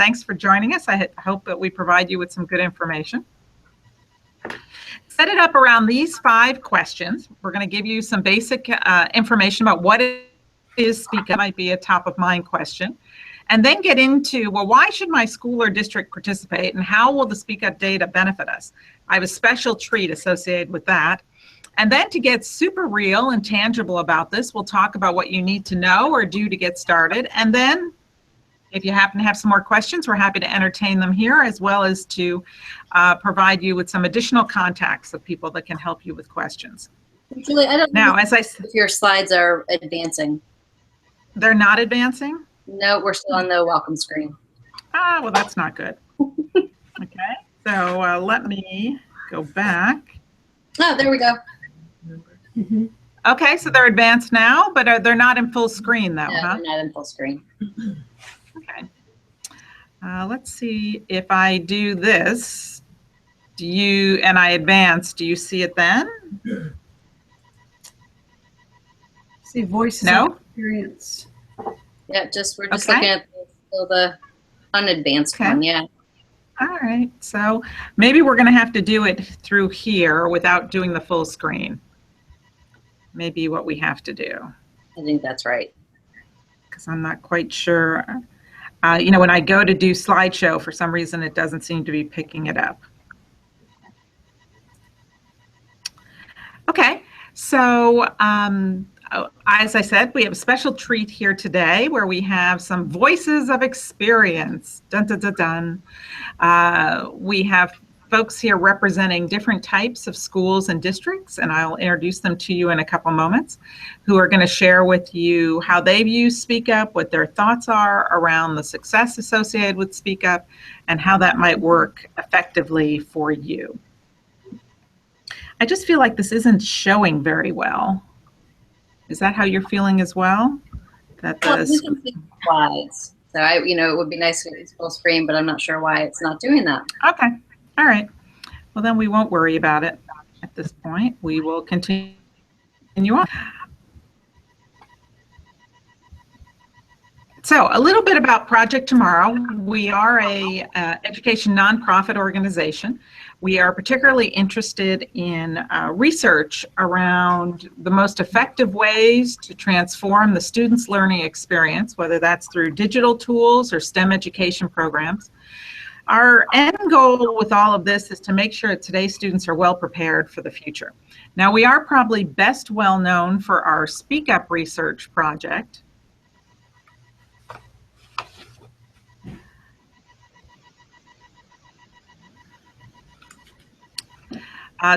Thanks for joining us. I hope that we provide you with some good information. Set it up around these 5 questions. We're going to give you some basic information about what is Speak Up. Might be a top of mind question. And then get into, well, why should my school or district participate, and how will the Speak Up data benefit us? I have a special treat associated with that. And then to get super real and tangible about this, we'll talk about what you need to know or do to get started. And then if you happen to have some more questions, we're happy to entertain them here, as well as to provide you with some additional contacts of people that can help you with questions. Julie, I don't know if your slides are advancing. They're not advancing? No, we're still on the welcome screen. Ah, well, that's not good. Okay, so let me go back. Oh, there we go. Mm-hmm. Okay, so they're advanced now, but they're not in full screen though, no, huh? They're not in full screen. Okay. Let's see if I do this. And I advance, do you see it then? See voices no? Experience. Yeah, we're just looking at the unadvanced one, yeah. All right, so maybe we're gonna have to do it through here without doing the full screen. Maybe what we have to do. I think that's right. Because I'm not quite sure. You know, when I go to do slideshow, for some reason, it doesn't seem to be picking it up. Okay, so as I said, we have a special treat here today where we have some voices of experience. Dun, dun, dun, dun. We have folks here representing different types of schools and districts, and I'll introduce them to you in a couple moments, who are going to share with you how they've used Speak Up, what their thoughts are around the success associated with Speak Up, and how that might work effectively for you. I just feel like this isn't showing very well. Is that how you're feeling as well? That well, you can see slides. So it would be nice if it's full screen, but I'm not sure why it's not doing that. Okay. All right. Well, then we won't worry about it at this point. We will continue on. So a little bit about Project Tomorrow. We are a education nonprofit organization. We are particularly interested in research around the most effective ways to transform the student's learning experience, whether that's through digital tools or STEM education programs. Our end goal with all of this is to make sure that today's students are well prepared for the future. Now, we are probably best well known for our Speak Up research project.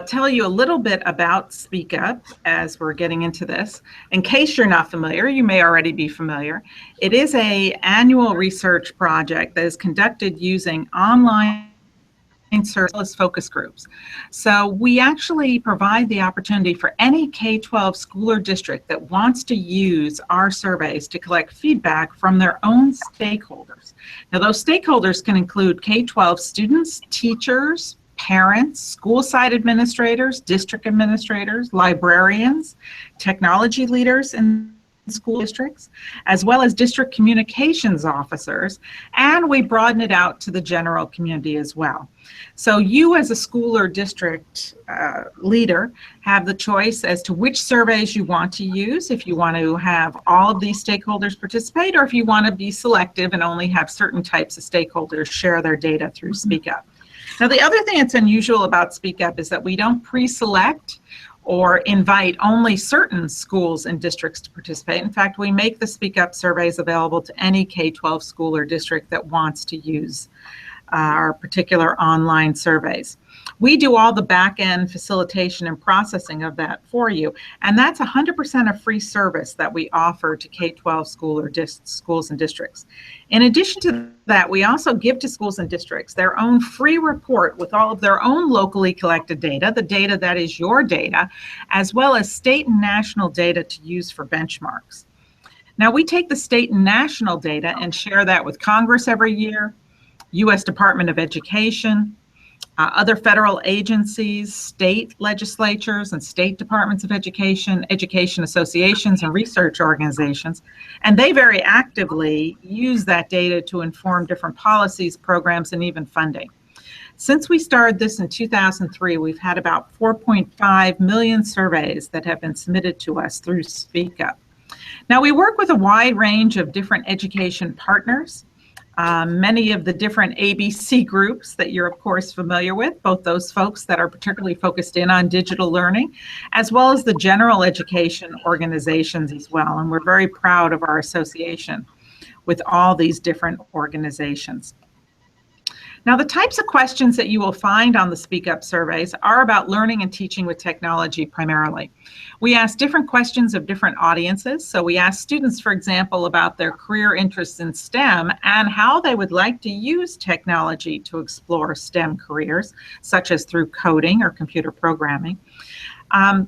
Tell you a little bit about Speak Up as we're getting into this. In case you're not familiar, you may already be familiar. It is an annual research project that is conducted using online service focus groups. So we actually provide the opportunity for any K-12 school or district that wants to use our surveys to collect feedback from their own stakeholders. Now, those stakeholders can include K-12 students, teachers, parents, school site administrators, district administrators, librarians, technology leaders in school districts, as well as district communications officers, and we broaden it out to the general community as well. So you as a school or district leader have the choice as to which surveys you want to use, if you want to have all of these stakeholders participate, or if you want to be selective and only have certain types of stakeholders share their data through Speak Up. Now, the other thing that's unusual about Speak Up is that we don't pre-select or invite only certain schools and districts to participate. In fact, we make the Speak Up surveys available to any K-12 school or district that wants to use our particular online surveys. We do all the back-end facilitation and processing of that for you, and that's 100% a free service that we offer to K-12 schools and districts. In addition to that, we also give to schools and districts their own free report with all of their own locally collected data, the data that is your data, as well as state and national data to use for benchmarks. Now, we take the state and national data and share that with Congress every year, U.S. Department of Education, other federal agencies, state legislatures and state departments of education, education associations and research organizations, and they very actively use that data to inform different policies, programs, and even funding. Since we started this in 2003, we've had about 4.5 million surveys that have been submitted to us through Speak Up. Now, we work with a wide range of different education partners. Many of the different ABC groups that you're of course familiar with, both those folks that are particularly focused in on digital learning, as well as the general education organizations as well. And we're very proud of our association with all these different organizations. Now, the types of questions that you will find on the Speak Up surveys are about learning and teaching with technology primarily. We ask different questions of different audiences. So we ask students, for example, about their career interests in STEM and how they would like to use technology to explore STEM careers, such as through coding or computer programming.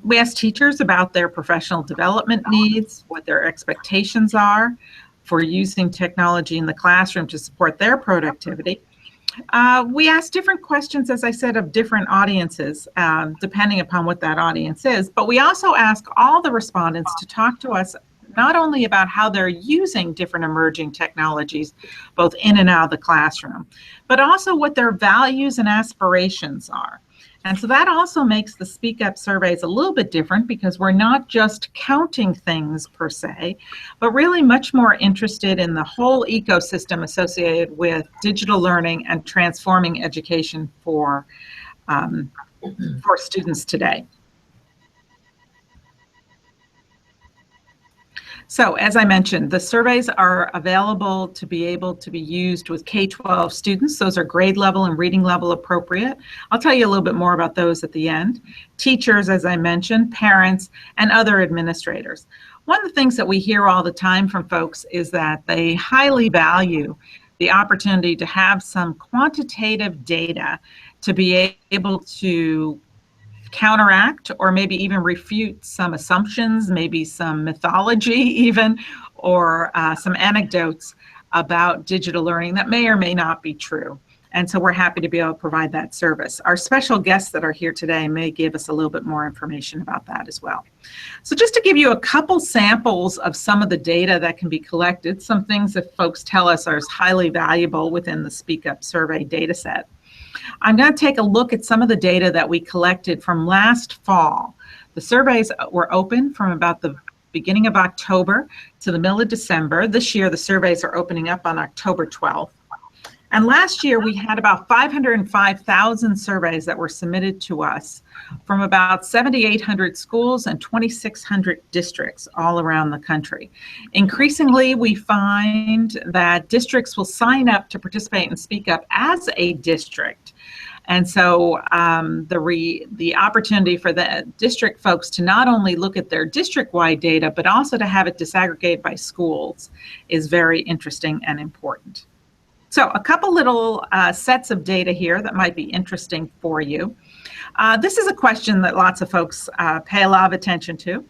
We ask teachers about their professional development needs, what their expectations are for using technology in the classroom to support their productivity. We ask different questions, as I said, of different audiences, depending upon what that audience is. But we also ask all the respondents to talk to us not only about how they're using different emerging technologies, both in and out of the classroom, but also what their values and aspirations are. And so that also makes the Speak Up surveys a little bit different because we're not just counting things per se, but really much more interested in the whole ecosystem associated with digital learning and transforming education for students today. So as I mentioned, the surveys are available to be able to be used with K-12 students. Those are grade level and reading level appropriate. I'll tell you a little bit more about those at the end. Teachers, as I mentioned, parents, and other administrators. One of the things that we hear all the time from folks is that they highly value the opportunity to have some quantitative data to be able to counteract or maybe even refute some assumptions, maybe some mythology even, or some anecdotes about digital learning that may or may not be true. And so we're happy to be able to provide that service. Our special guests that are here today may give us a little bit more information about that as well. So just to give you a couple samples of some of the data that can be collected, some things that folks tell us are highly valuable within the Speak Up survey data set. I'm going to take a look at some of the data that we collected from last fall. The surveys were open from about the beginning of October to the middle of December. This year, the surveys are opening up on October 12th. And last year, we had about 505,000 surveys that were submitted to us from about 7,800 schools and 2,600 districts all around the country. Increasingly, we find that districts will sign up to participate and Speak Up as a district. And so the opportunity for the district folks to not only look at their district-wide data, but also to have it disaggregated by schools is very interesting and important. So a couple little sets of data here that might be interesting for you. This is a question that lots of folks pay a lot of attention to.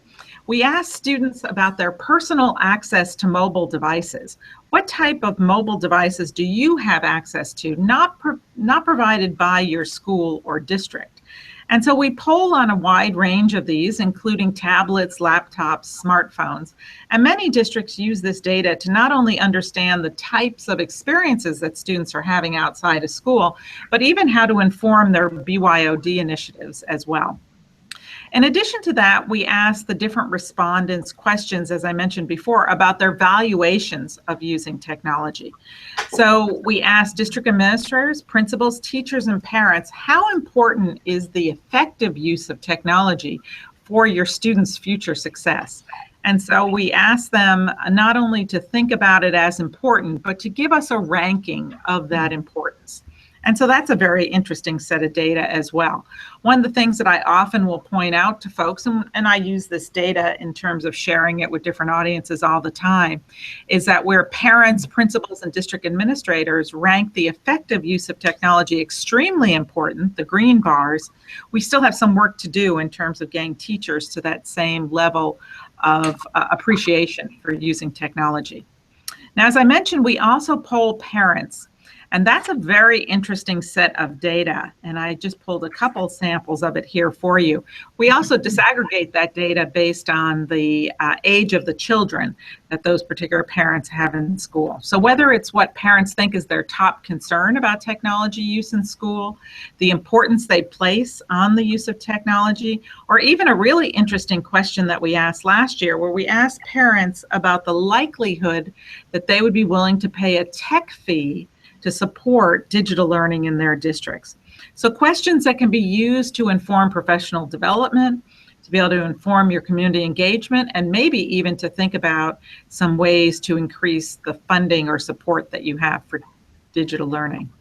We asked students about their personal access to mobile devices. What type of mobile devices do you have access to, not provided by your school or district? And so we poll on a wide range of these, including tablets, laptops, smartphones. And many districts use this data to not only understand the types of experiences that students are having outside of school, but even how to inform their BYOD initiatives as well. In addition to that, we asked the different respondents questions, as I mentioned before, about their valuations of using technology. So we asked district administrators, principals, teachers, and parents, how important is the effective use of technology for your students' future success? And so we asked them not only to think about it as important, but to give us a ranking of that importance. And so that's a very interesting set of data as well. One of the things that I often will point out to folks, and I use this data in terms of sharing it with different audiences all the time, is that where parents, principals, and district administrators rank the effective use of technology extremely important, the green bars, we still have some work to do in terms of getting teachers to that same level of appreciation for using technology. Now, as I mentioned, we also poll parents. And that's a very interesting set of data. And I just pulled a couple samples of it here for you. We also disaggregate that data based on the age of the children that those particular parents have in school. So whether it's what parents think is their top concern about technology use in school, the importance they place on the use of technology, or even a really interesting question that we asked last year, where we asked parents about the likelihood that they would be willing to pay a tech fee to support digital learning in their districts. So questions that can be used to inform professional development, to be able to inform your community engagement, and maybe even to think about some ways to increase the funding or support that you have for digital learning.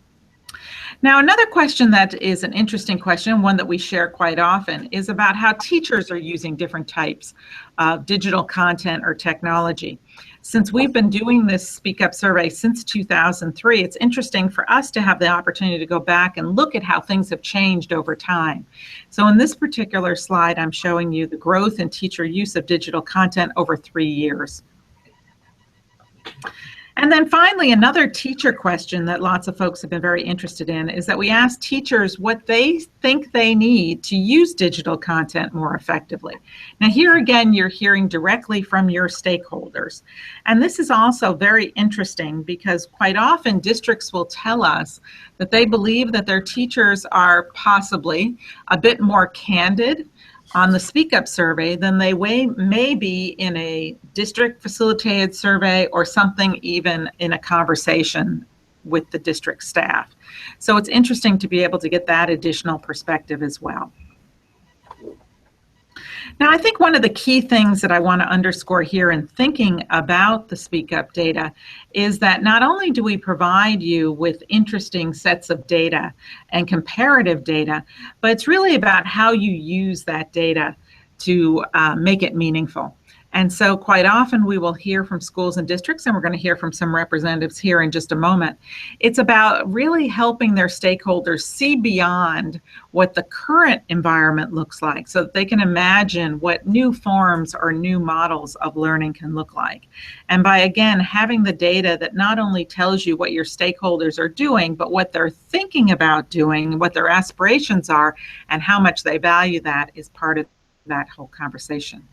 Now, another question that is an interesting question, one that we share quite often, is about how teachers are using different types of digital content or technology. Since we've been doing this Speak Up survey since 2003, it's interesting for us to have the opportunity to go back and look at how things have changed over time. So in this particular slide, I'm showing you the growth in teacher use of digital content over 3 years. And then finally, another teacher question that lots of folks have been very interested in is that we ask teachers what they think they need to use digital content more effectively. Now here again, you're hearing directly from your stakeholders. And this is also very interesting because quite often districts will tell us that they believe that their teachers are possibly a bit more candid on the Speak Up survey than they may be in a district facilitated survey or something even in a conversation with the district staff. So it's interesting to be able to get that additional perspective as well. Now, I think one of the key things that I want to underscore here in thinking about the Speak Up data is that not only do we provide you with interesting sets of data and comparative data, but it's really about how you use that data to make it meaningful. And so quite often we will hear from schools and districts, and we're going to hear from some representatives here in just a moment. It's about really helping their stakeholders see beyond what the current environment looks like so that they can imagine what new forms or new models of learning can look like. And by, again, having the data that not only tells you what your stakeholders are doing, but what they're thinking about doing, what their aspirations are, and how much they value that is part of that whole conversation.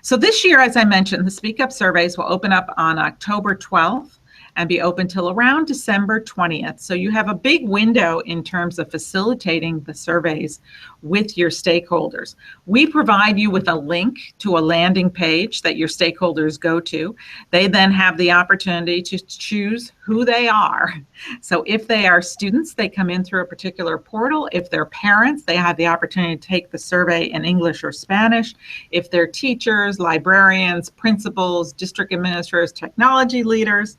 So this year, as I mentioned, the Speak Up surveys will open up on October 12th and be open till around December 20th. So you have a big window in terms of facilitating the surveys with your stakeholders. We provide you with a link to a landing page that your stakeholders go to. They then have the opportunity to choose who they are. So if they are students, they come in through a particular portal. If they're parents, they have the opportunity to take the survey in English or Spanish. If they're teachers, librarians, principals, district administrators, technology leaders,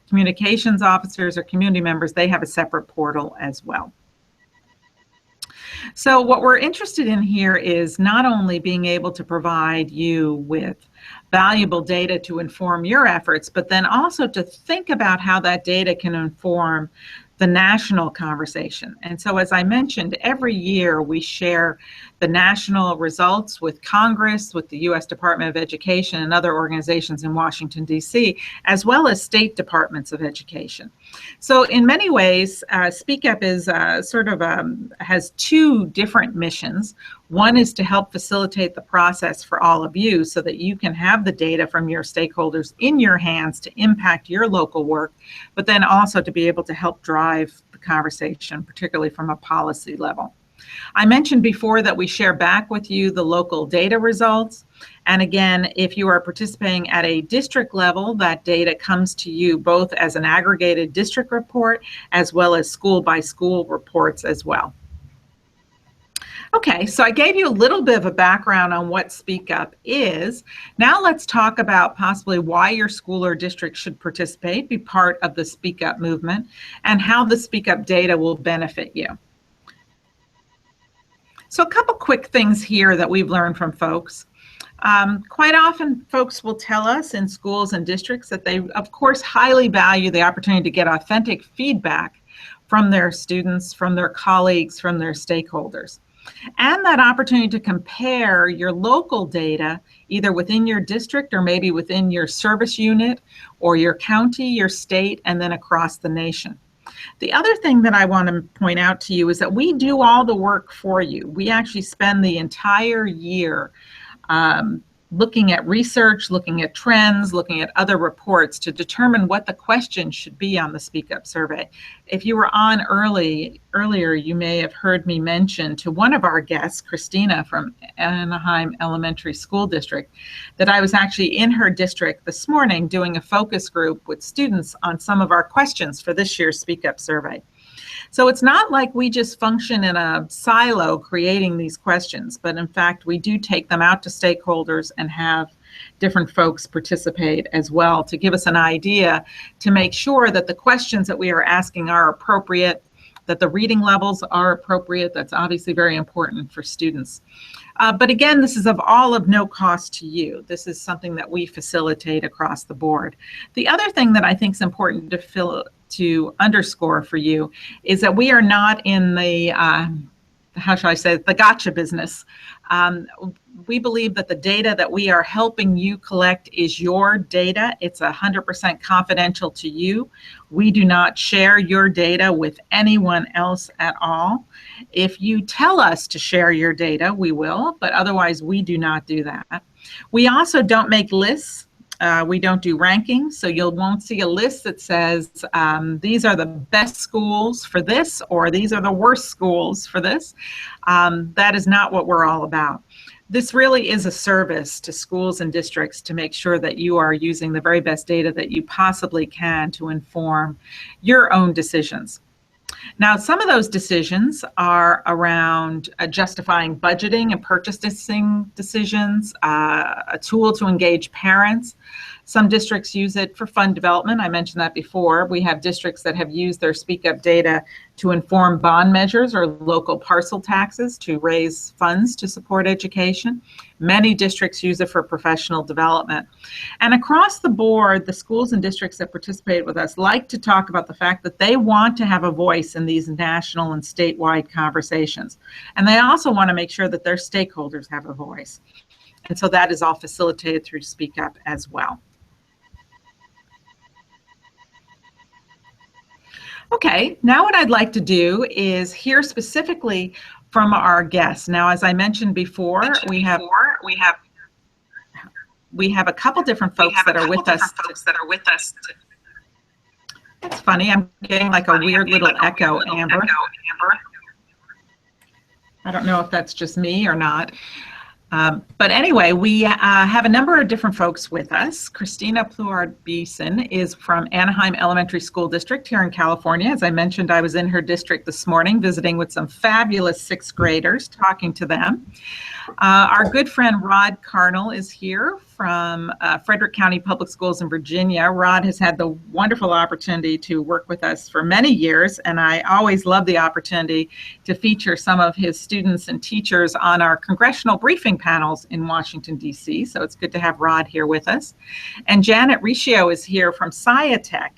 communications officers, or community members, they have a separate portal as well. So what we're interested in here is not only being able to provide you with valuable data to inform your efforts, but then also to think about how that data can inform the national conversation. And so as I mentioned, every year we share the national results with Congress, with the U.S. Department of Education and other organizations in Washington, D.C., as well as state departments of education. So in many ways, Speak Up is has two different missions. One is to help facilitate the process for all of you so that you can have the data from your stakeholders in your hands to impact your local work, but then also to be able to help drive the conversation, particularly from a policy level. I mentioned before that we share back with you the local data results. And again, if you are participating at a district level, that data comes to you both as an aggregated district report as well as school by school reports as well. Okay, so I gave you a little bit of a background on what Speak Up is. Now let's talk about possibly why your school or district should participate, be part of the Speak Up movement, and how the Speak Up data will benefit you. So a couple quick things here that we've learned from folks. Quite often folks will tell us in schools and districts that they, of course, highly value the opportunity to get authentic feedback from their students, from their colleagues, from their stakeholders. And that opportunity to compare your local data, either within your district or maybe within your service unit or your county, your state, and then across the nation. The other thing that I want to point out to you is that we do all the work for you. We actually spend the entire year looking at research, looking at trends, looking at other reports to determine what the question should be on the Speak Up survey. If you were on earlier, you may have heard me mention to one of our guests, Christina from Anaheim Elementary School District, that I was actually in her district this morning doing a focus group with students on some of our questions for this year's Speak Up survey. So it's not like we just function in a silo creating these questions, but in fact, we do take them out to stakeholders and have different folks participate as well to give us an idea to make sure that the questions that we are asking are appropriate, that the reading levels are appropriate. That's obviously very important for students. But again, this is of no cost to you. This is something that we facilitate across the board. The other thing that I think is important to underscore for you is that we are not in the, how shall I say, the gotcha business. We believe that the data that we are helping you collect is your data. It's 100% confidential to you. We do not share your data with anyone else at all. If you tell us to share your data, we will, but otherwise we do not do that. We also don't make lists. We don't do rankings, so you won't see a list that says these are the best schools for this or these are the worst schools for this. That is not what we're all about. This really is a service to schools and districts to make sure that you are using the very best data that you possibly can to inform your own decisions. Now, some of those decisions are around justifying budgeting and purchasing decisions, a tool to engage parents. Some districts use it for fund development. I mentioned that before. We have districts that have used their Speak Up data to inform bond measures or local parcel taxes to raise funds to support education. Many districts use it for professional development. And across the board, the schools and districts that participate with us like to talk about the fact that they want to have a voice in these national and statewide conversations. And they also want to make sure that their stakeholders have a voice. And so that is all facilitated through Speak Up as well. Okay, now what I'd like to do is hear specifically from our guests. Now, as I mentioned before, we have a couple different folks that are with us. That's funny. I'm getting like a weird little echo, Amber. I don't know if that's just me or not. But anyway, we have a number of different folks with us. Christina Pluhar-Beeson is from Anaheim Elementary School District here in California. As I mentioned, I was in her district this morning visiting with some fabulous sixth graders, talking to them. Our good friend Rod Carnell is here from Frederick County Public Schools in Virginia. Rod has had the wonderful opportunity to work with us for many years, and I always love the opportunity to feature some of his students and teachers on our congressional briefing panels in Washington, D.C., so it's good to have Rod here with us. And Janet Riccio is here from SciaTech,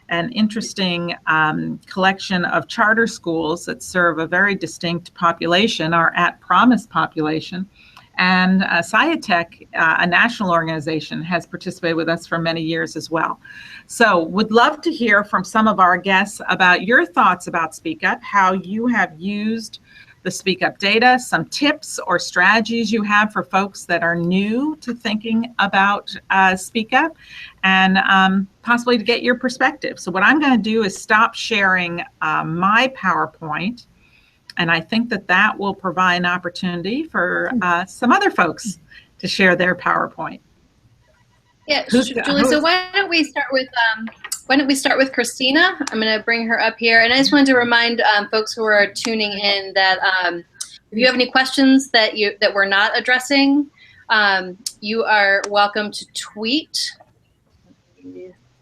an interesting collection of charter schools that serve a very distinct population, our at-promise population. And SciaTech, a national organization, has participated with us for many years as well. So would love to hear from some of our guests about your thoughts about Speak Up, how you have used the Speak Up data, some tips or strategies you have for folks that are new to thinking about Speak Up, and possibly to get your perspective. So what I'm going to do is stop sharing my PowerPoint, and I think that will provide an opportunity for some other folks to share their PowerPoint. Yeah, Julie, so why don't we start with Christina? I'm going to bring her up here. And I just wanted to remind folks who are tuning in that if you have any questions that we're not addressing, you are welcome to tweet.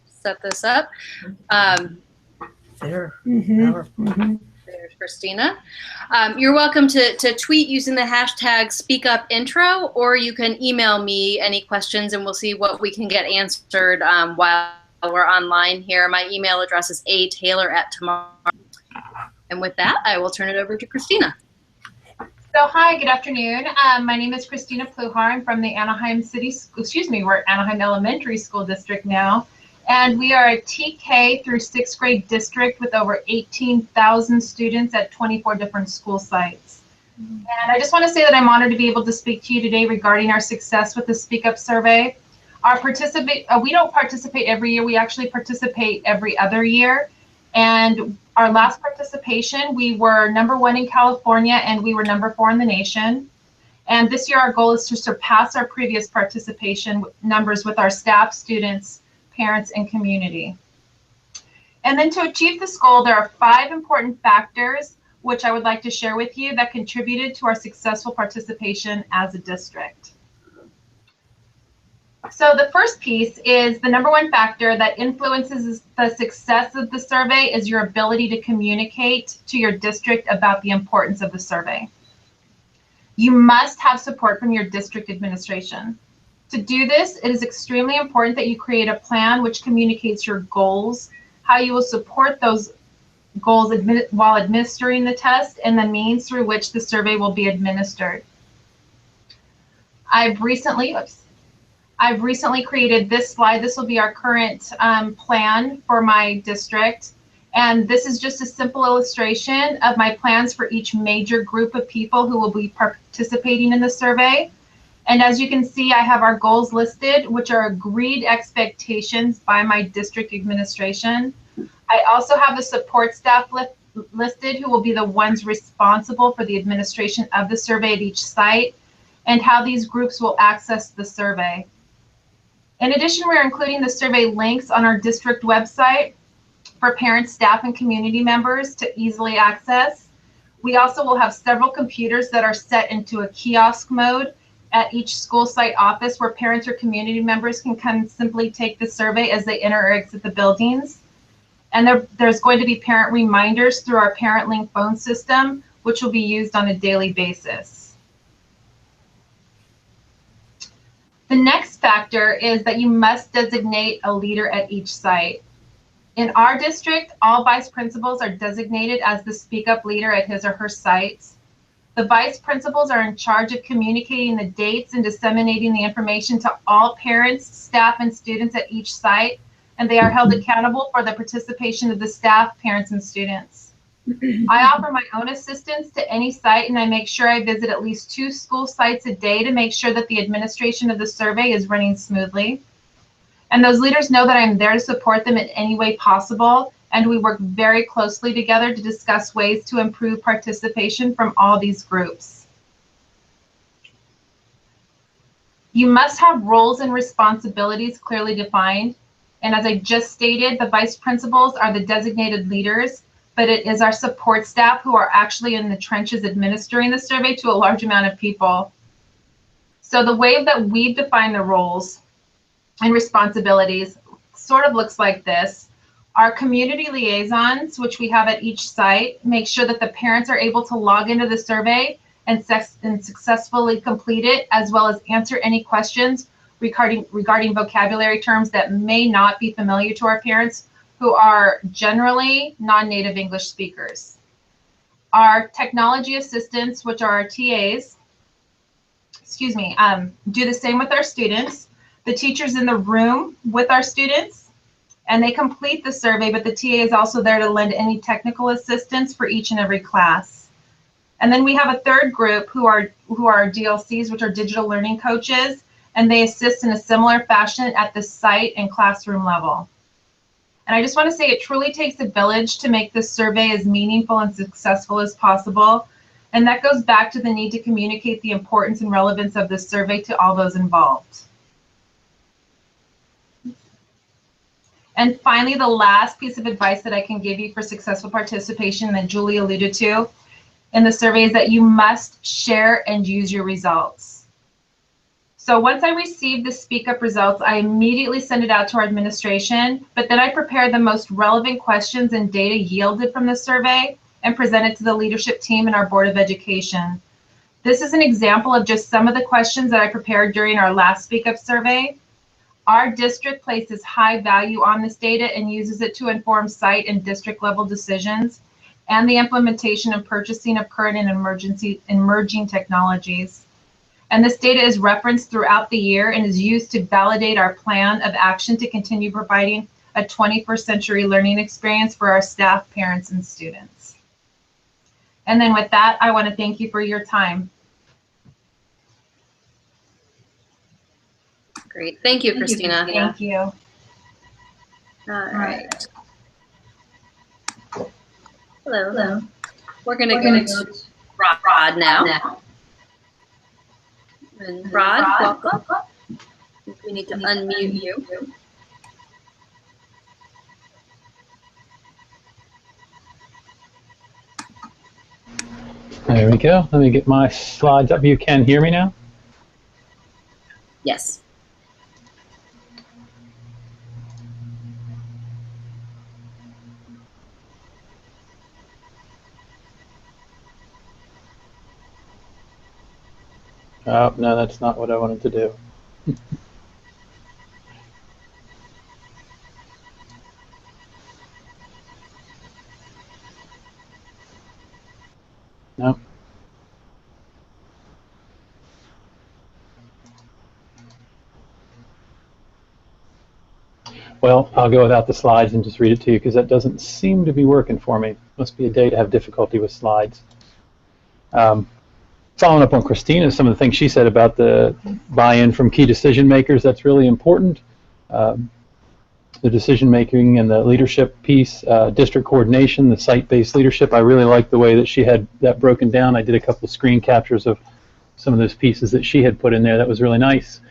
Set this up. There. There's Christina. You're welcome to tweet using the hashtag SpeakUpIntro, or you can email me any questions and we'll see what we can get answered while we're online here. My email address is ataylor@tomorrow. And with that, I will turn it over to Christina. So hi, good afternoon. My name is Christina Pluhar. I'm from the Anaheim we're at Anaheim Elementary School District now. And we are a TK through 6th grade district with over 18,000 students at 24 different school sites. And I just want to say that I'm honored to be able to speak to you today regarding our success with the Speak Up survey. We don't participate every year, we actually participate every other year. And our last participation, we were #1 in California and we were #4 in the nation. And this year our goal is to surpass our previous participation numbers with our staff, students, parents, and community. And then to achieve this goal, there are 5 important factors which I would like to share with you that contributed to our successful participation as a district. So the first piece is the #1 factor that influences the success of the survey is your ability to communicate to your district about the importance of the survey. You must have support from your district administration. To do this, it is extremely important that you create a plan which communicates your goals, how you will support those goals while administering the test, and the means through which the survey will be administered. I've recently created this slide. This will be our current plan for my district. And this is just a simple illustration of my plans for each major group of people who will be participating in the survey. And as you can see, I have our goals listed, which are agreed expectations by my district administration. I also have the support staff listed, who will be the ones responsible for the administration of the survey at each site, and how these groups will access the survey. In addition, we're including the survey links on our district website for parents, staff, and community members to easily access. We also will have several computers that are set into a kiosk mode at each school site office where parents or community members can come simply take the survey as they enter or exit the buildings. And there's going to be parent reminders through our Parent Link phone system, which will be used on a daily basis. The next factor is that you must designate a leader at each site. In our district, all vice principals are designated as the Speak Up leader at his or her sites. The vice principals are in charge of communicating the dates and disseminating the information to all parents, staff, and students at each site, and they are held accountable for the participation of the staff, parents, and students. I offer my own assistance to any site, and I make sure I visit at least 2 school sites a day to make sure that the administration of the survey is running smoothly. And those leaders know that I'm there to support them in any way possible, and we work very closely together to discuss ways to improve participation from all these groups. You must have roles and responsibilities clearly defined. And as I just stated, the vice principals are the designated leaders, but it is our support staff who are actually in the trenches administering the survey to a large amount of people. So the way that we define the roles and responsibilities sort of looks like this. Our community liaisons, which we have at each site, make sure that the parents are able to log into the survey and successfully complete it, as well as answer any questions regarding vocabulary terms that may not be familiar to our parents, who are generally non-native English speakers. Our technology assistants, which are our TAs, do the same with our students. The teacher's in the room with our students, and they complete the survey, but the TA is also there to lend any technical assistance for each and every class. And then we have a third group who are DLCs, which are digital learning coaches, and they assist in a similar fashion at the site and classroom level. And I just want to say it truly takes a village to make this survey as meaningful and successful as possible. And that goes back to the need to communicate the importance and relevance of this survey to all those involved. And finally, the last piece of advice that I can give you for successful participation, that Julie alluded to in the survey, is that you must share and use your results. So once I receive the Speak Up results, I immediately send it out to our administration, but then I prepare the most relevant questions and data yielded from the survey and present it to the leadership team and our Board of Education. This is an example of just some of the questions that I prepared during our last Speak Up survey. Our district places high value on this data and uses it to inform site and district level decisions and the implementation and purchasing of current and emerging technologies. And this data is referenced throughout the year and is used to validate our plan of action to continue providing a 21st century learning experience for our staff, parents, and students. And then with that, I want to thank you for your time. Great. Thank you, Christina. Thank you. All right. Hello. We're going to go to Rod now. And Rod, welcome. We need to unmute you. There we go. Let me get my slides up. You can hear me now? Yes. Oh, no, that's not what I wanted to do. No. Well, I'll go without the slides and just read it to you because that doesn't seem to be working for me. Must be a day to have difficulty with slides. Following up on Christina, some of the things she said about the buy-in from key decision makers, that's really important. The decision making and the leadership piece, district coordination, the site-based leadership, I really like the way that she had that broken down. I did a couple of screen captures of some of those pieces that she had put in there. That was really nice.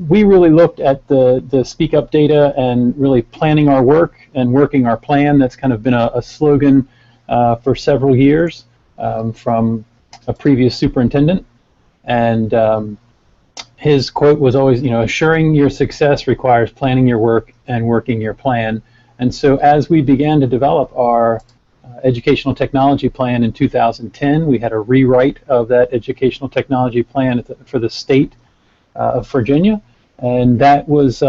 We really looked at the Speak Up data and really planning our work and working our plan. That's kind of been a slogan for several years from a previous superintendent. And his quote was always, you know, assuring your success requires planning your work and working your plan. And so as we began to develop our educational technology plan in 2010, we had a rewrite of that educational technology plan for the state of Virginia, and that was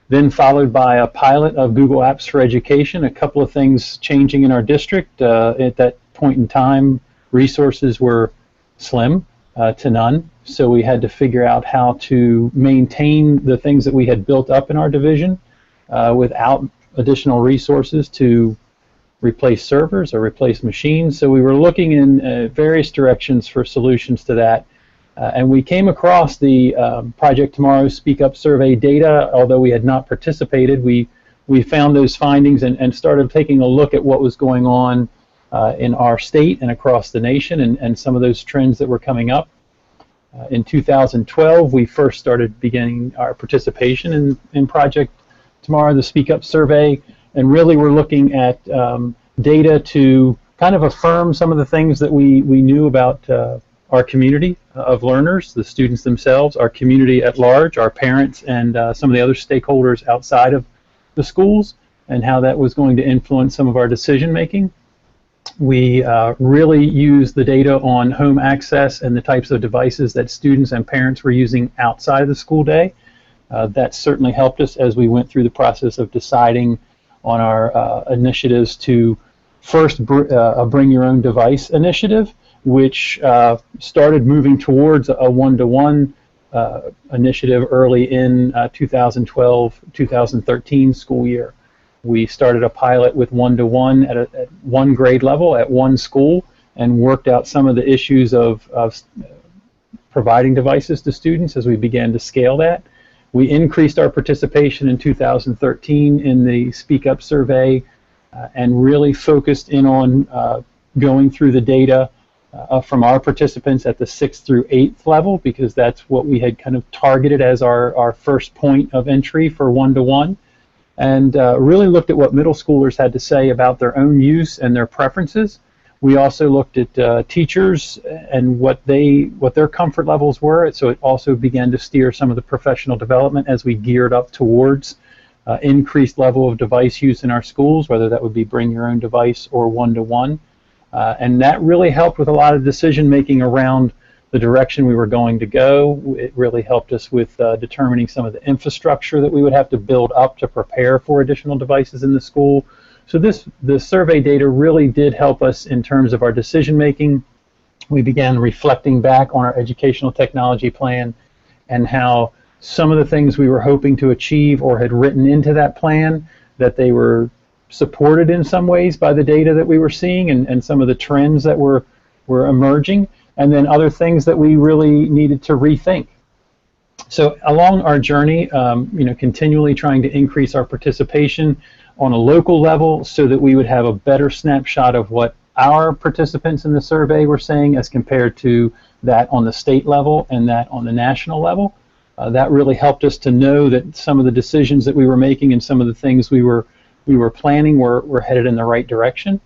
then followed by a pilot of Google Apps for Education, a couple of things changing in our district. At that point in time, resources were slim to none, so we had to figure out how to maintain the things that we had built up in our division without additional resources to replace servers or replace machines. So we were looking in various directions for solutions to that. And we came across the Project Tomorrow Speak Up survey data. Although we had not participated, we found those findings and started taking a look at what was going on in our state and across the nation and some of those trends that were coming up. In 2012, we first started beginning our participation in Project Tomorrow, the Speak Up survey, and really we're looking at data to kind of affirm some of the things that we knew about our community of learners, the students themselves, our community at large, our parents, and some of the other stakeholders outside of the schools, and how that was going to influence some of our decision making. We really used the data on home access and the types of devices that students and parents were using outside of the school day. That certainly helped us as we went through the process of deciding on our initiatives to first a Bring Your Own Device initiative, which started moving towards a one-to-one initiative early in 2012-2013 school year. We started a pilot with one-to-one at one grade level at one school and worked out some of the issues of providing devices to students as we began to scale that. We increased our participation in 2013 in the Speak Up survey and really focused in on going through the data from our participants at the 6th through 8th level, because that's what we had kind of targeted as our first point of entry for one-to-one, and really looked at what middle schoolers had to say about their own use and their preferences. We also looked at teachers and what their comfort levels were, so it also began to steer some of the professional development as we geared up towards increased level of device use in our schools, whether that would be Bring Your Own Device or one-to-one. And that really helped with a lot of decision making around the direction we were going to go. It really helped us with determining some of the infrastructure that we would have to build up to prepare for additional devices in the school. So the survey data really did help us in terms of our decision making. We began reflecting back on our educational technology plan and how some of the things we were hoping to achieve or had written into that plan, that they were supported in some ways by the data that we were seeing and some of the trends that were emerging, and then other things that we really needed to rethink. So along our journey, continually trying to increase our participation on a local level so that we would have a better snapshot of what our participants in the survey were saying as compared to that on the state level and that on the national level. That really helped us to know that some of the decisions that we were making and some of the things we were planning were headed in the right direction.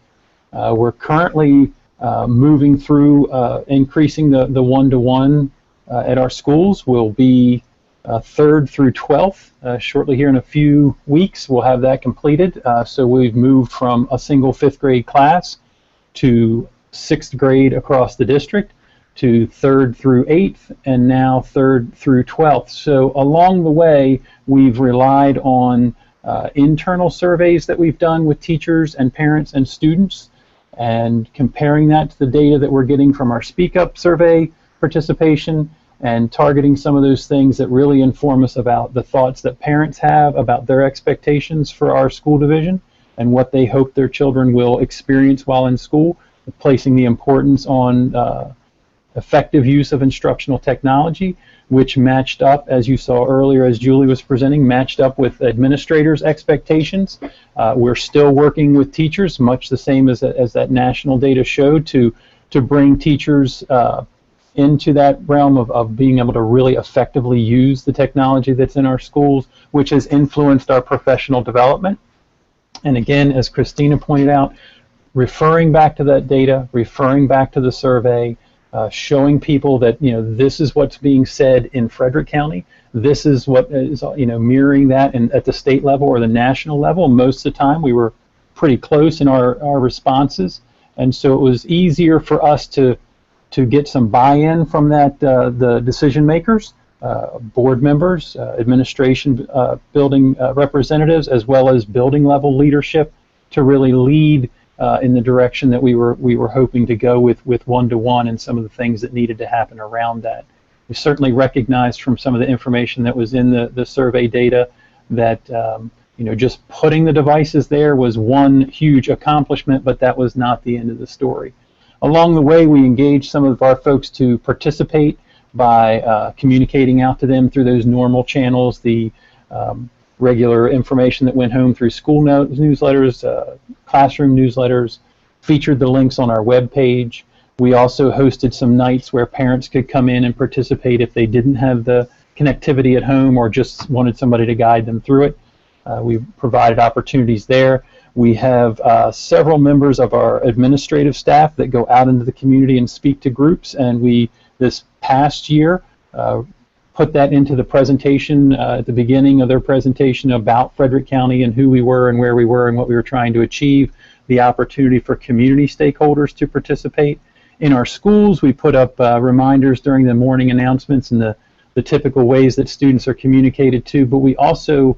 We're currently moving through increasing the one-to-one at our schools. Will be 3rd through 12th. Shortly here in a few weeks, we'll have that completed. So we've moved from a single 5th grade class to 6th grade across the district, to 3rd through 8th, and now 3rd through 12th. So along the way, we've relied on internal surveys that we've done with teachers and parents and students, and comparing that to the data that we're getting from our Speak Up survey participation, and targeting some of those things that really inform us about the thoughts that parents have about their expectations for our school division and what they hope their children will experience while in school, placing the importance on effective use of instructional technology, which matched up, as you saw earlier as Julie was presenting, matched up with administrators' expectations. We're still working with teachers, much the same as that national data showed, to bring teachers into that realm of being able to really effectively use the technology that's in our schools, which has influenced our professional development. And again, as Christina pointed out, referring back to that data, referring back to the survey, showing people that this is what's being said in Frederick County. This is what is mirroring that at the state level or the national level. Most of the time, we were pretty close in our responses, and so it was easier for us to get some buy-in from the decision makers, board members, administration, building representatives, as well as building level leadership, to really lead in the direction that we were hoping to go with one-to-one and some of the things that needed to happen around that. We certainly recognized from some of the information that was in the survey data that just putting the devices there was one huge accomplishment, but that was not the end of the story. Along the way, we engaged some of our folks to participate by communicating out to them through those normal channels, the regular information that went home through school newsletters, classroom newsletters, featured the links on our web page. We also hosted some nights where parents could come in and participate if they didn't have the connectivity at home or just wanted somebody to guide them through it. We provided opportunities there. We have several members of our administrative staff that go out into the community and speak to groups, and we, this past year, put that into the presentation at the beginning of their presentation about Frederick County and who we were and where we were and what we were trying to achieve, the opportunity for community stakeholders to participate. In our schools, we put up reminders during the morning announcements and the typical ways that students are communicated to, but we also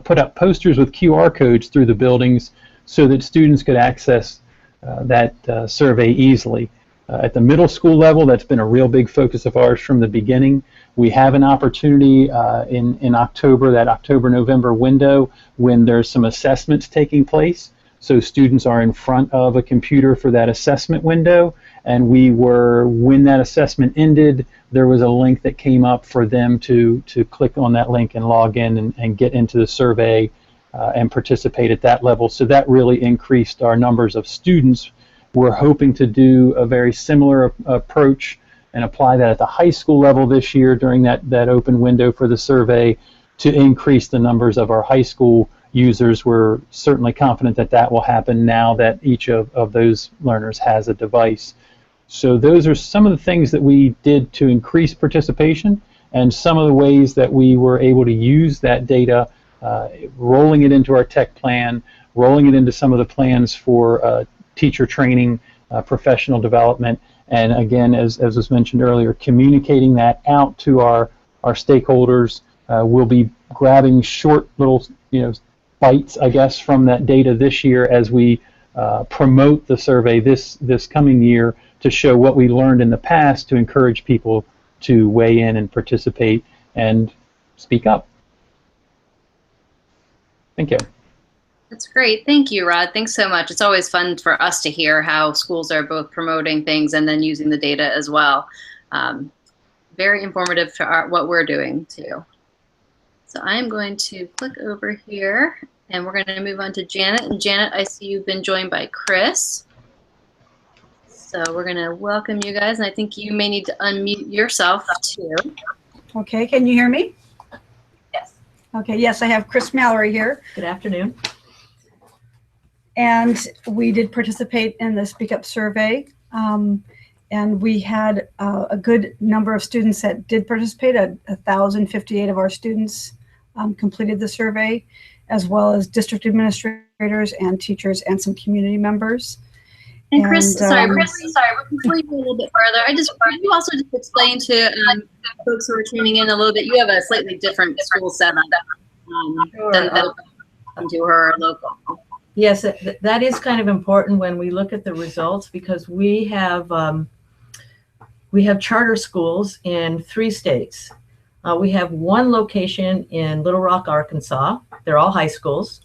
put up posters with QR codes through the buildings so that students could access that survey easily. At the middle school level, that's been a real big focus of ours from the beginning. We have an opportunity in October, that October-November window, when there's some assessments taking place. So students are in front of a computer for that assessment window, and when that assessment ended, there was a link that came up for them to click on that link and log in and get into the survey and participate at that level. So that really increased our numbers of students. We're hoping to do a very similar approach and apply that at the high school level this year during that open window for the survey to increase the numbers of our high school users. We're certainly confident that that will happen now that each of those learners has a device. So those are some of the things that we did to increase participation and some of the ways that we were able to use that data, rolling it into our tech plan, rolling it into some of the plans for teacher training, professional development, and again, as was mentioned earlier, communicating that out to our stakeholders. We'll be grabbing short little bites, I guess, from that data this year as we promote the survey this coming year to show what we learned in the past to encourage people to weigh in and participate and speak up. Thank you. That's great. Thank you, Rod. Thanks so much. It's always fun for us to hear how schools are both promoting things and then using the data as well. Very informative to what we're doing too. So I'm going to click over here and we're going to move on to Janet. And Janet, I see you've been joined by Chris. So we're going to welcome you guys. And I think you may need to unmute yourself too. Okay, can you hear me? Yes. Okay, yes, I have Chris Mallory here. Good afternoon. And we did participate in the Speak Up survey. And we had a good number of students that did participate. 1,058 of our students completed the survey, as well as district administrators and teachers and some community members. And Chris, before you go a little bit further, could you also just explain to folks who are tuning in a little bit, you have a slightly different school setup than come to her local. Yes, that is kind of important when we look at the results, because we have charter schools in 3 states. We have one location in Little Rock, Arkansas. They're all high schools,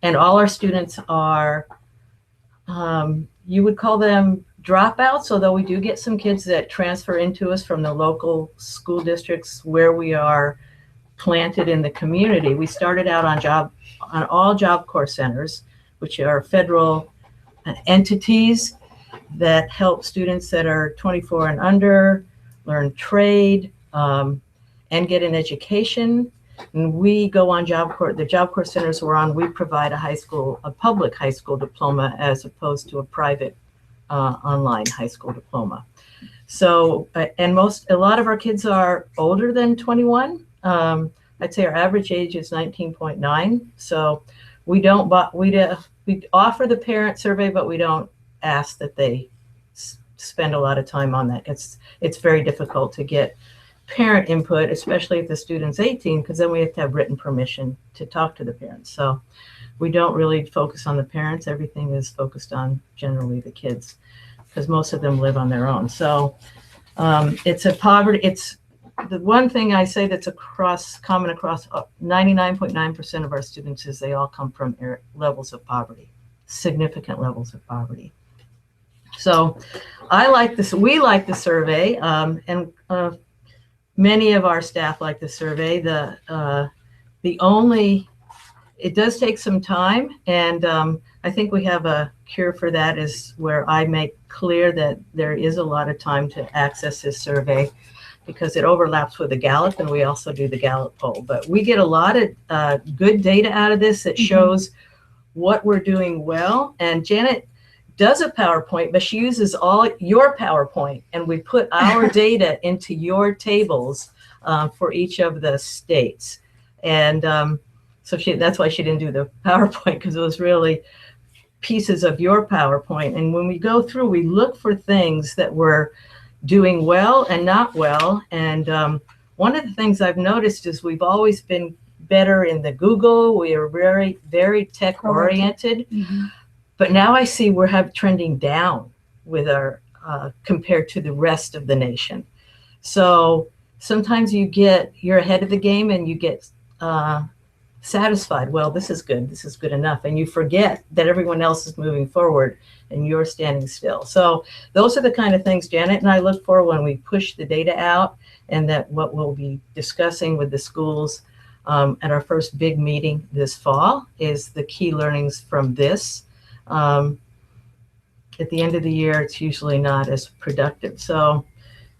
and all our students are, you would call them dropouts, although we do get some kids that transfer into us from the local school districts where we are planted in the community. We started out on all Job Corps centers, which are federal entities that help students that are 24 and under learn trade and get an education. And we go on Job Corps. The Job Corps centers we're on, we provide a public high school diploma as opposed to a private online high school diploma. So, and a lot of our kids are older than 21. I'd say our average age is 19.9. So we offer the parent survey, but we don't ask that they spend a lot of time on that. It's very difficult to get parent input, especially if the student's 18, because then we have to have written permission to talk to the parents. So we don't really focus on the parents. Everything is focused on generally the kids, because most of them live on their own. So it's the one thing I say that's common across 99.9% of our students is they all come from levels of poverty, significant levels of poverty. So I like this. We like the survey, and many of our staff like the survey. It does take some time, and I think we have a cure for that, is where I make clear that there is a lot of time to access this survey, because it overlaps with the Gallup, and we also do the Gallup poll. But we get a lot of good data out of this that shows what we're doing well. And Janet does a PowerPoint, but she uses all your PowerPoint, and we put our data into your tables for each of the states. And so that's why she didn't do the PowerPoint, because it was really pieces of your PowerPoint. And when we go through, we look for things that we're doing well and not well. And one of the things I've noticed is we've always been better in the Google. We are very, very tech oriented. But now I see we're trending down with our compared to the rest of the nation. So sometimes you're ahead of the game and you get satisfied. Well, this is good enough. And you forget that everyone else is moving forward and you're standing still. So those are the kind of things Janet and I look for when we push the data out, and that what we'll be discussing with the schools at our first big meeting this fall is the key learnings from this. At the end of the year, it's usually not as productive. So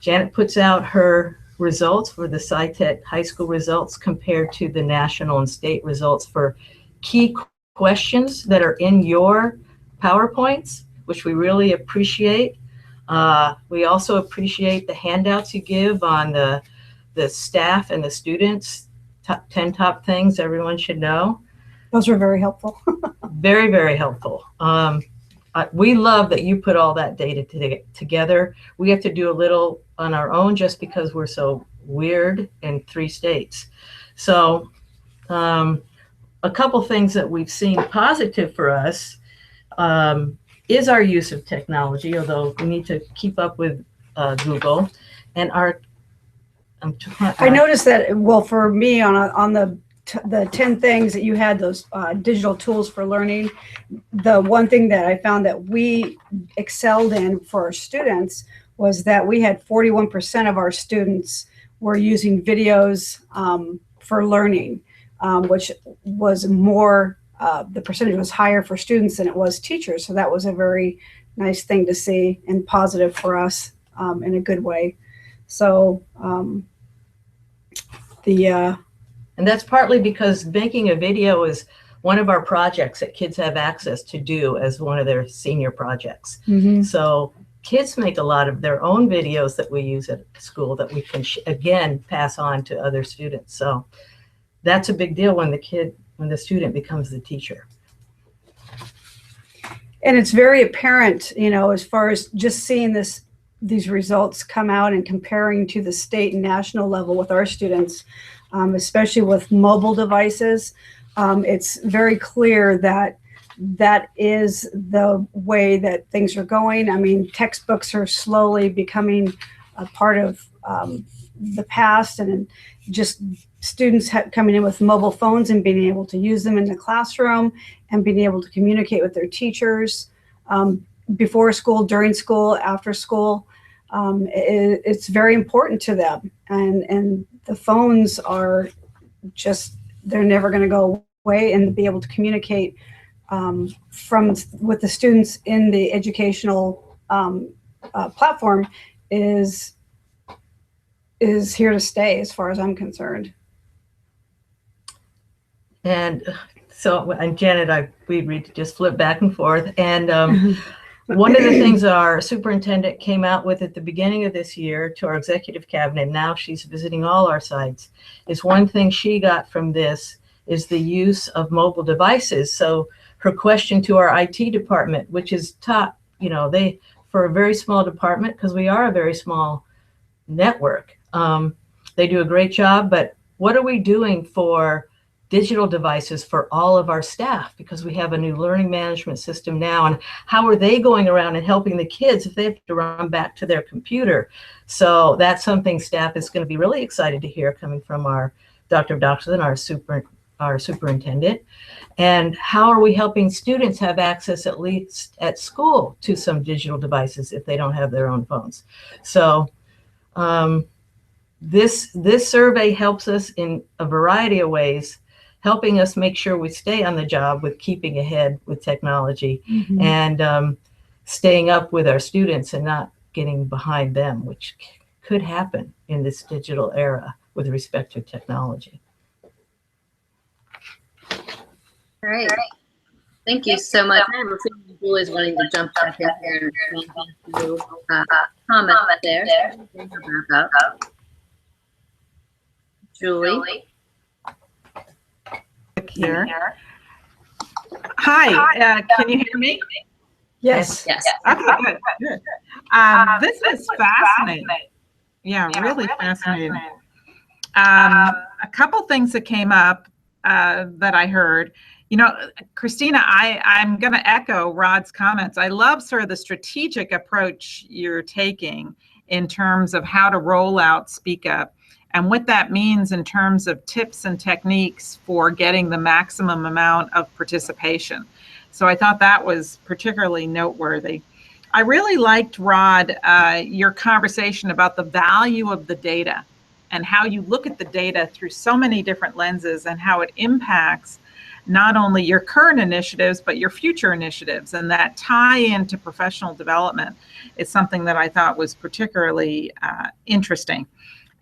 Janet puts out her results for the SciTech high school results compared to the national and state results for key questions that are in your PowerPoints, which we really appreciate. We also appreciate the handouts you give on the staff and the students, 10 top things everyone should know. Those were very helpful. Very, very helpful. We love that you put all that data together. We have to do a little on our own just because we're so weird in 3 states. So a couple things that we've seen positive for us is our use of technology, although we need to keep up with Google. And our I noticed that, well, for me on the 10 things that you had, those digital tools for learning, the one thing that I found that we excelled in for our students was that we had 41% of our students were using videos for learning, which was more, the percentage was higher for students than it was teachers. So that was a very nice thing to see and positive for us in a good way. So and that's partly because making a video is one of our projects that kids have access to do as one of their senior projects. So kids make a lot of their own videos that we use at school that we can again pass on to other students. So that's a big deal when the student becomes the teacher. And it's very apparent, you know, as far as just seeing these results come out and comparing to the state and national level with our students, especially with mobile devices. It's very clear that that is the way that things are going. I mean, textbooks are slowly becoming a part of the past, and just students coming in with mobile phones and being able to use them in the classroom and being able to communicate with their teachers before school, during school, after school. It's very important to them, and the phones are just, they're never going to go away, and be able to communicate with the students in the educational platform is here to stay, as far as I'm concerned. And so, and Janet, we just flip back and forth, and one of the things our superintendent came out with at the beginning of this year to our executive cabinet, now she's visiting all our sites, is one thing she got from this is the use of mobile devices. So her question to our IT department, which is top, you know, for a very small department, because we are a very small network, they do a great job, but what are we doing for digital devices for all of our staff, because we have a new learning management system now, and how are they going around and helping the kids if they have to run back to their computer? So that's something staff is going to be really excited to hear coming from our Dr. Doxson, our superintendent. And how are we helping students have access, at least at school, to some digital devices if they don't have their own phones? So this survey helps us in a variety of ways, helping us make sure we stay on the job with keeping ahead with technology, and staying up with our students and not getting behind them, which could happen in this digital era with respect to technology. All right. Thank you so much. I have a feeling Julie's wanting to jump back in here and do comment there. Back up. Julie. Here. Hi, can you hear me? Yes. Yes. Okay, good. This is fascinating. Yeah, really fascinating. A couple things that came up that I heard. You know, Christina, I'm going to echo Rod's comments. I love sort of the strategic approach you're taking in terms of how to roll out Speak Up, and what that means in terms of tips and techniques for getting the maximum amount of participation. So I thought that was particularly noteworthy. I really liked, Rod, your conversation about the value of the data and how you look at the data through so many different lenses, and how it impacts not only your current initiatives, but your future initiatives. And that tie into professional development is something that I thought was particularly interesting.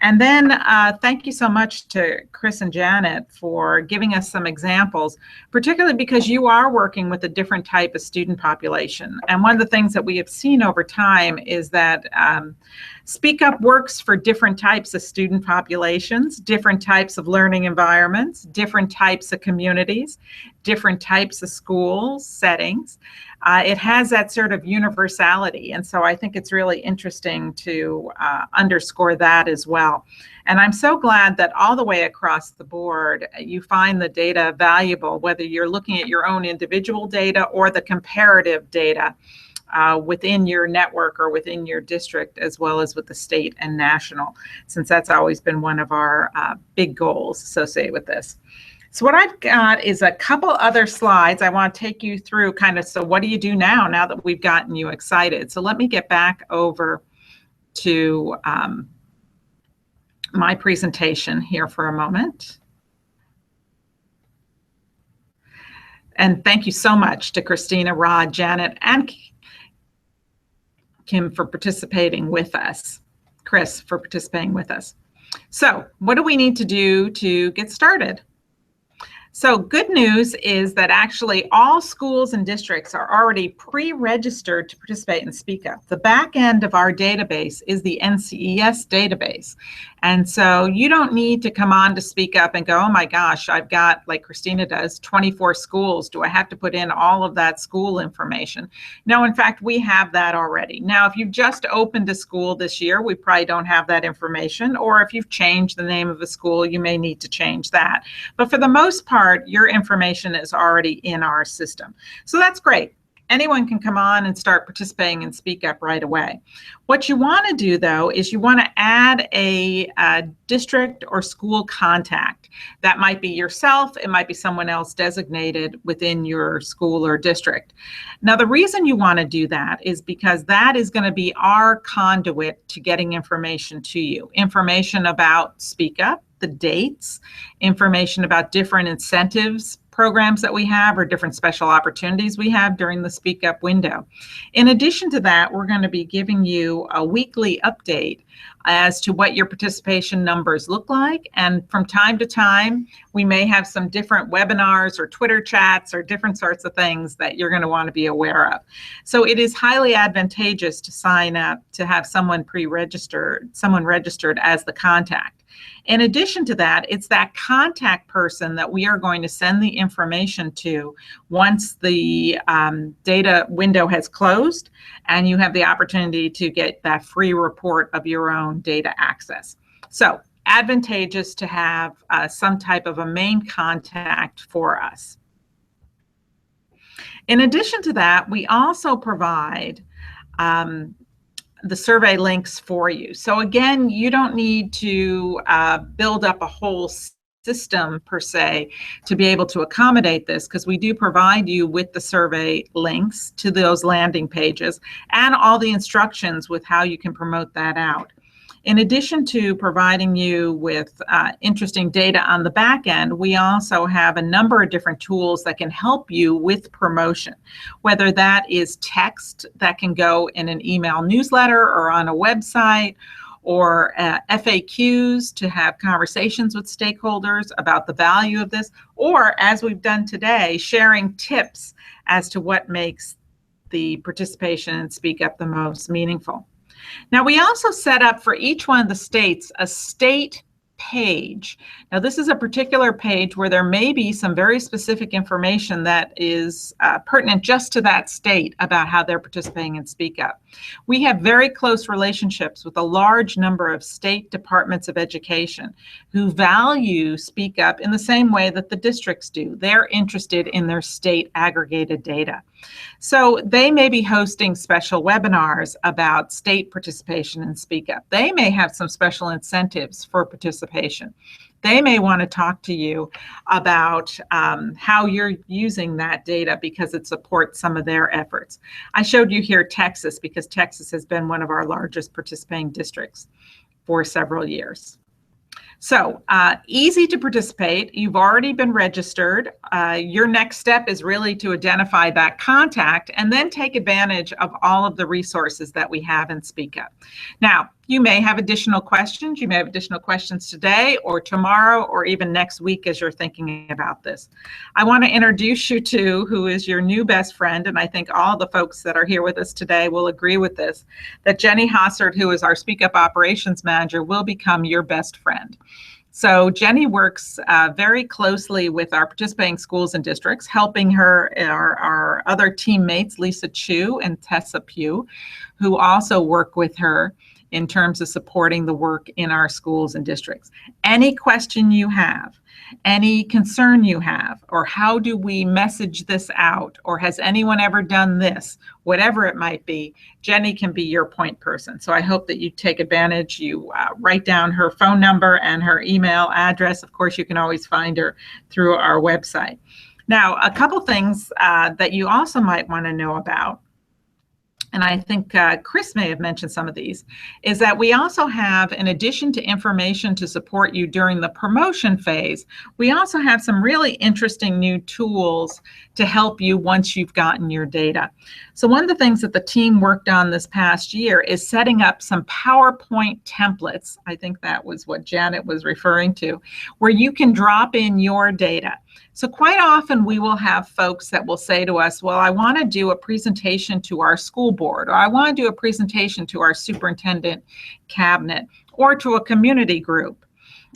And then thank you so much to Chris and Janet for giving us some examples, particularly because you are working with a different type of student population. And one of the things that we have seen over time is that Speak Up works for different types of student populations, different types of learning environments, different types of communities, different types of school settings. It has that sort of universality. And so I think it's really interesting to underscore that as well. And I'm so glad that all the way across the board, you find the data valuable, whether you're looking at your own individual data or the comparative data within your network or within your district, as well as with the state and national, since that's always been one of our big goals associated with this. So what I've got is a couple other slides I want to take you through, kind of, so what do you do now that we've gotten you excited? So let me get back over to my presentation here for a moment. And thank you so much to Christina, Rod, Janet, and Kim for participating with us. Chris for participating with us. So what do we need to do to get started? So good news is that actually all schools and districts are already pre-registered to participate in Speak Up. The back end of our database is the NCES database. And so you don't need to come on to Speak Up and go, oh my gosh, I've got, like Christina does, 24 schools. Do I have to put in all of that school information? No, in fact, we have that already. Now, if you've just opened a school this year, we probably don't have that information. Or if you've changed the name of a school, you may need to change that. But for the most part, your information is already in our system. So that's great. Anyone can come on and start participating in Speak Up right away. What you want to do, though, is you want to add a district or school contact. That might be yourself. It might be someone else designated within your school or district. Now, the reason you want to do that is because that is going to be our conduit to getting information to you. Information about Speak Up, the dates, information about different incentives, programs that we have, or different special opportunities we have during the Speak Up window. In addition to that, we're going to be giving you a weekly update as to what your participation numbers look like. And from time to time, we may have some different webinars or Twitter chats or different sorts of things that you're going to want to be aware of. So it is highly advantageous to sign up to have someone pre-registered, someone registered as the contact. In addition to that, it's that contact person that we are going to send the information to once the data window has closed and you have the opportunity to get that free report of your own data access. So advantageous to have some type of a main contact for us. In addition to that, we also provide the survey links for you. So again, you don't need to build up a whole system per se to be able to accommodate this, because we do provide you with the survey links to those landing pages and all the instructions with how you can promote that out. In addition to providing you with interesting data on the back end, we also have a number of different tools that can help you with promotion, whether that is text that can go in an email newsletter or on a website, or FAQs to have conversations with stakeholders about the value of this, or as we've done today, sharing tips as to what makes the participation in Speak Up the most meaningful. Now, we also set up for each one of the states a state page. Now, this is a particular page where there may be some very specific information that is pertinent just to that state about how they're participating in Speak Up. We have very close relationships with a large number of state departments of education who value Speak Up in the same way that the districts do. They're interested in their state aggregated data. So they may be hosting special webinars about state participation in Speak Up. They may have some special incentives for participation. They may want to talk to you about how you're using that data because it supports some of their efforts. I showed you here Texas because Texas has been one of our largest participating districts for several years. So easy to participate. You've already been registered. Your next step is really to identify that contact and then take advantage of all of the resources that we have in Speak Up. Now, you may have additional questions. You may have additional questions today or tomorrow or even next week as you're thinking about this. I want to introduce you to who is your new best friend, and I think all the folks that are here with us today will agree with this, that Jenny Hossert, who is our Speak Up Operations Manager, will become your best friend. So Jenny works very closely with our participating schools and districts, helping her, our other teammates, Lisa Chu and Tessa Pugh, who also work with her in terms of supporting the work in our schools and districts. Any question you have, any concern you have, or how do we message this out, or has anyone ever done this, whatever it might be, Jenny can be your point person. So I hope that you take advantage. You write down her phone number and her email address. Of course, you can always find her through our website. Now, a couple things that you also might want to know about, and I think Chris may have mentioned some of these, is that we also have, in addition to information to support you during the promotion phase, we also have some really interesting new tools to help you once you've gotten your data. So one of the things that the team worked on this past year is setting up some PowerPoint templates. I think that was what Janet was referring to, where you can drop in your data. So quite often we will have folks that will say to us, well, I want to do a presentation to our school board, or I want to do a presentation to our superintendent cabinet, or to a community group.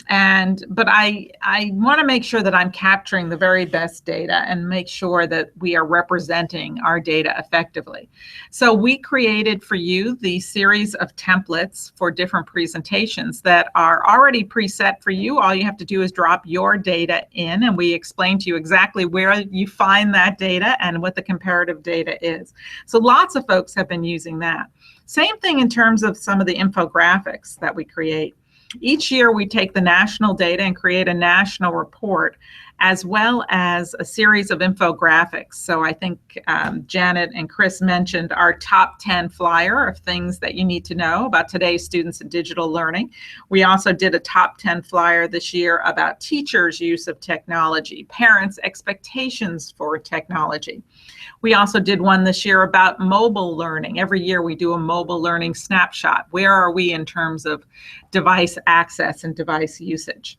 But I want to make sure that I'm capturing the very best data and make sure that we are representing our data effectively. So we created for you the series of templates for different presentations that are already preset for you. All you have to do is drop your data in, and we explain to you exactly where you find that data and what the comparative data is. So lots of folks have been using that. Same thing in terms of some of the infographics that we create. Each year we take the national data and create a national report, as well as a series of infographics. So I think Janet and Chris mentioned our top 10 flyer of things that you need to know about today's students in digital learning. We also did a top 10 flyer this year about teachers' use of technology, parents' expectations for technology. We also did one this year about mobile learning. Every year we do a mobile learning snapshot. Where are we in terms of device access and device usage?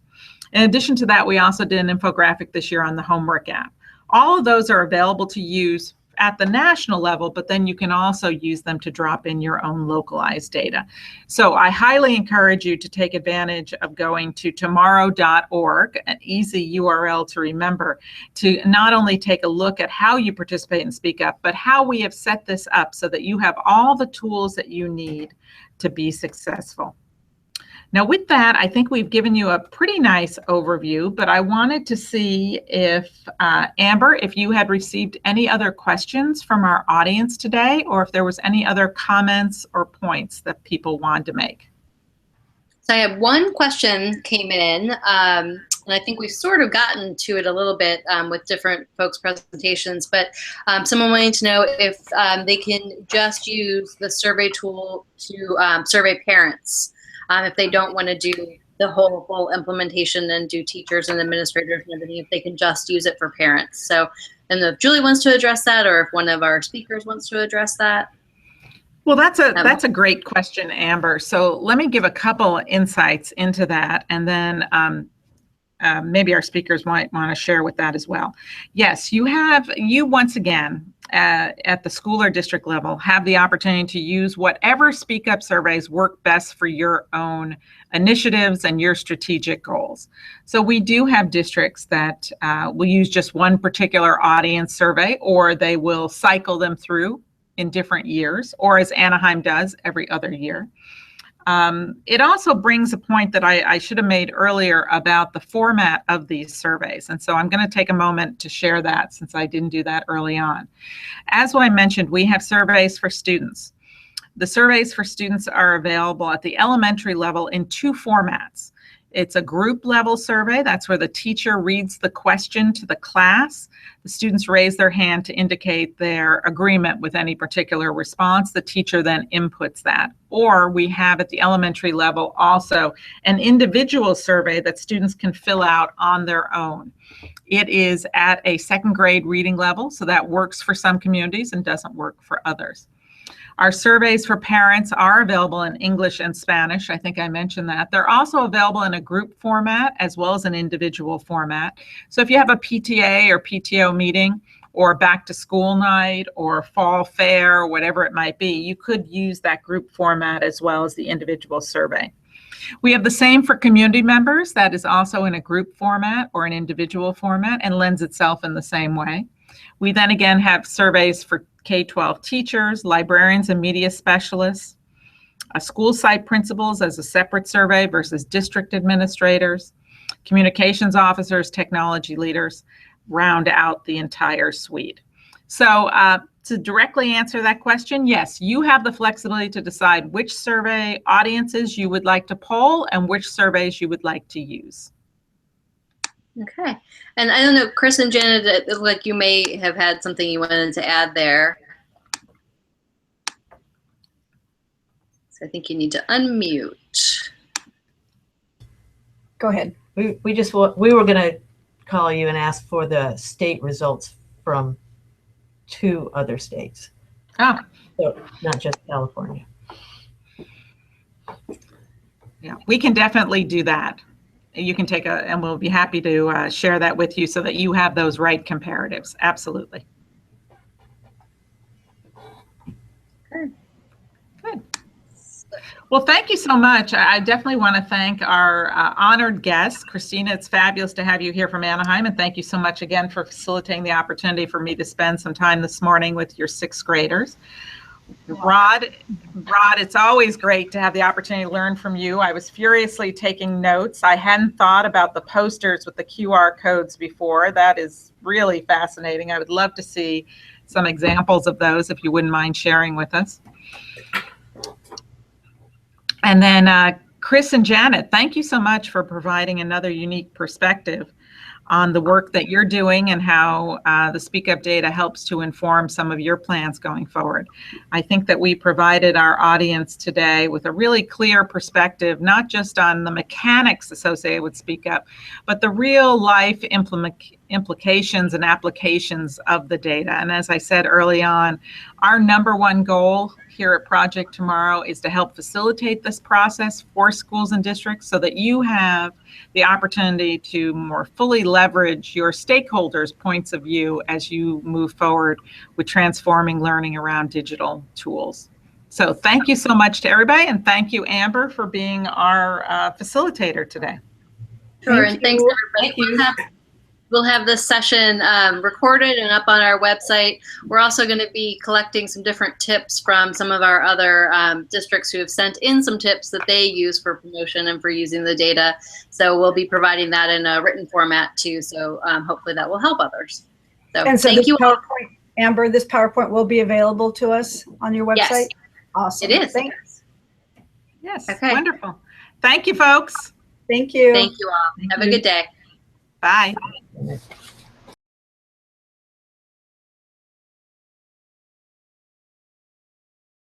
In addition to that, we also did an infographic this year on the homework app. All of those are available to use at the national level, but then you can also use them to drop in your own localized data. So I highly encourage you to take advantage of going to tomorrow.org, an easy URL to remember, to not only take a look at how you participate in Speak Up, but how we have set this up so that you have all the tools that you need to be successful. Now with that, I think we've given you a pretty nice overview, but I wanted to see if, Amber, if you had received any other questions from our audience today, or if there was any other comments or points that people wanted to make. So I have one question came in, and I think we've sort of gotten to it a little bit with different folks' presentations, but someone wanting to know if they can just use the survey tool to survey parents. If they don't want to do the whole implementation and do teachers and administrators and everything, if they can just use it for parents. So, and if Julie wants to address that, or if one of our speakers wants to address that. Well, that's a great question, Amber. So let me give a couple insights into that, and then maybe our speakers might want to share with that as well. Yes, you once again, at the school or district level, have the opportunity to use whatever Speak Up surveys work best for your own initiatives and your strategic goals. So we do have districts that will use just one particular audience survey, or they will cycle them through in different years, or as Anaheim does, every other year. It also brings a point that I should have made earlier about the format of these surveys. And so I'm going to take a moment to share that, since I didn't do that early on. As I mentioned, we have surveys for students. The surveys for students are available at the elementary level in two formats. It's a group level survey. That's where the teacher reads the question to the class. The students raise their hand to indicate their agreement with any particular response. The teacher then inputs that. Or we have at the elementary level also an individual survey that students can fill out on their own. It is at a second grade reading level, so that works for some communities and doesn't work for others. Our surveys for parents are available in English and Spanish. I think I mentioned that. They're also available in a group format as well as an individual format. So if you have a PTA or PTO meeting, or back to school night, or fall fair, or whatever it might be, you could use that group format as well as the individual survey. We have the same for community members. That is also in a group format or an individual format and lends itself in the same way. We then again have surveys for K-12 teachers, librarians, and media specialists. school site principals as a separate survey versus district administrators, communications officers, technology leaders, round out the entire suite. So to directly answer that question, yes, you have the flexibility to decide which survey audiences you would like to poll and which surveys you would like to use. Okay. And I don't know, Chris and Janet, it looked like you may have had something you wanted to add there. So I think you need to unmute. Go ahead. We were going to call you and ask for the state results from 2 other states. Ah, So not just California. yeah, we can definitely do that. You can take and we'll be happy to share that with you so that you have those right comparatives. Absolutely. Good. Good. Well, thank you so much. I definitely want to thank our honored guest, Christina. It's fabulous to have you here from Anaheim, and thank you so much again for facilitating the opportunity for me to spend some time this morning with your 6th graders. Rod, it's always great to have the opportunity to learn from you. I was furiously taking notes. I hadn't thought about the posters with the QR codes before. That is really fascinating. I would love to see some examples of those if you wouldn't mind sharing with us. And then Chris and Janet, thank you so much for providing another unique perspective on the work that you're doing and how the Speak Up data helps to inform some of your plans going forward. I think that we provided our audience today with a really clear perspective, not just on the mechanics associated with Speak Up, but the real life implications and applications of the data. And as I said early on, our #1 goal here at Project Tomorrow is to help facilitate this process for schools and districts so that you have the opportunity to more fully leverage your stakeholders' points of view as you move forward with transforming learning around digital tools. So thank you so much to everybody, and thank you, Amber, for being our facilitator today. Sure, Thank and thanks you. everybody. Thank you. We'll have this session recorded and up on our website. We're also going to be collecting some different tips from some of our other districts who have sent in some tips that they use for promotion and for using the data. So we'll be providing that in a written format too. So hopefully that will help others. So And so thank you all. PowerPoint, Amber, this PowerPoint will be available to us on your website? Yes. Awesome. It is. Thanks. Yes, Okay. wonderful. Thank you, folks. Thank you. Thank you all. Have a good day. Bye.